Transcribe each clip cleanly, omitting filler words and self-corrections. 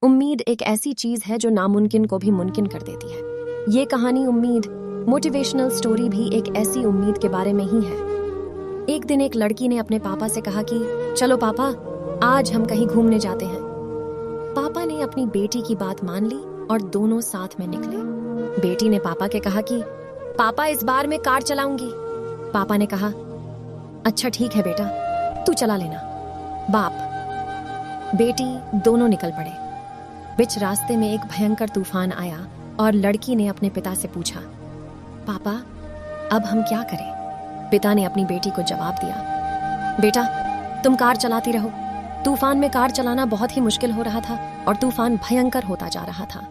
उम्मीद एक ऐसी चीज है जो नामुमकिन को भी मुमकिन कर देती है। ये कहानी उम्मीद मोटिवेशनल स्टोरी भी एक ऐसी उम्मीद के बारे में ही है। एक दिन एक लड़की ने अपने पापा से कहा कि चलो पापा, आज हम कहीं घूमने जाते हैं। पापा ने अपनी बेटी की बात मान ली और दोनों साथ में निकले। बेटी ने पापा के कहा कि पापा, इस बार मैं कार चलाऊंगी। पापा ने कहा, अच्छा ठीक है बेटा, तू चला लेना। बाप बेटी दोनों निकल पड़े। बीच रास्ते में एक भयंकर तूफान आया और लड़की ने अपने पिता से पूछा, पापा अब हम क्या करें? पिता ने अपनी बेटी को जवाब दिया, बेटा तुम कार चलाती रहो। तूफान में कार चलाना बहुत ही मुश्किल हो रहा था और तूफान भयंकर होता जा रहा था।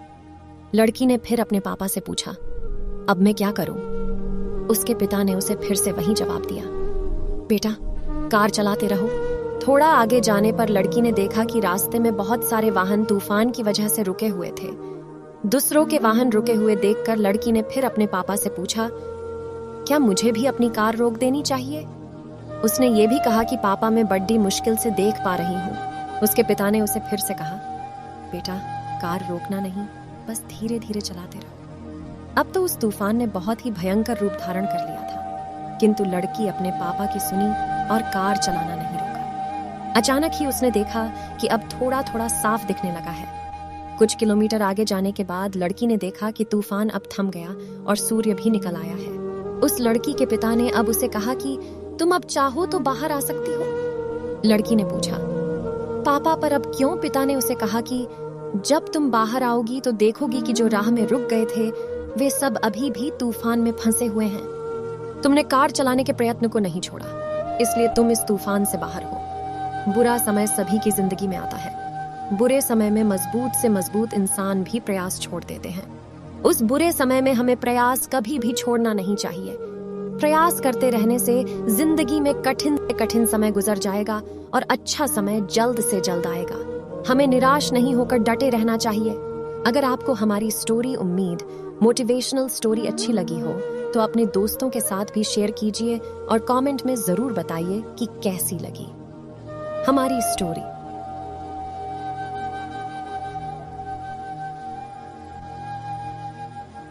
लड़की ने फिर अपने पापा से पूछा, अब मैं क्या करूं? उसके पिता ने उसे फिर से वही जवाब दिया, बेटा कार चलाते रहो। थोड़ा आगे जाने पर लड़की ने देखा कि रास्ते में बहुत सारे वाहन तूफान की वजह से रुके हुए थे। दूसरों के वाहन रुके हुए देखकर लड़की ने फिर अपने पापा से पूछा, क्या मुझे भी अपनी कार रोक देनी चाहिए? उसने ये भी कहा कि पापा, मैं बड़ी मुश्किल से देख पा रही हूँ। उसके पिता ने उसे फिर से कहा, बेटा कार रोकना नहीं, बस धीरे धीरे चलाते रहो। अब तो उस तूफान ने बहुत ही भयंकर रूप धारण कर लिया था, किंतु लड़की अपने पापा की सुनी और कार चलाना नहीं रोका। अचानक ही उसने देखा कि अब थोड़ा थोड़ा साफ दिखने लगा है। कुछ किलोमीटर आगे जाने के बाद लड़की ने देखा कि तूफान अब थम गया और सूर्य भी निकल आया है। उस लड़की के पिता ने अब उसे कहा कि तुम अब चाहो तो बाहर आ सकती हो। लड़की ने पूछा, पापा पर अब क्यों? पिता ने उसे कहा कि जब तुम बाहर आओगी तो देखोगी कि जो राह में रुक गए थे वे सब अभी भी तूफान में फंसे हुए हैं। तुमने कार चलाने के प्रयत्न को नहीं छोड़ा, इसलिए तुम इस तूफान से बाहर हो। बुरा समय सभी की जिंदगी में आता है। बुरे समय में मजबूत से मजबूत इंसान भी प्रयास छोड़ देते हैं। उस बुरे समय में हमें प्रयास कभी भी छोड़ना नहीं चाहिए। प्रयास करते रहने से जिंदगी में कठिन से कठिन समय गुजर जाएगा और अच्छा समय जल्द से जल्द आएगा। हमें निराश नहीं होकर डटे रहना चाहिए। अगर आपको हमारी स्टोरी उम्मीद मोटिवेशनल स्टोरी अच्छी लगी हो तो अपने दोस्तों के साथ भी शेयर कीजिए और कमेंट में जरूर बताइए कि कैसी लगी हमारी स्टोरी।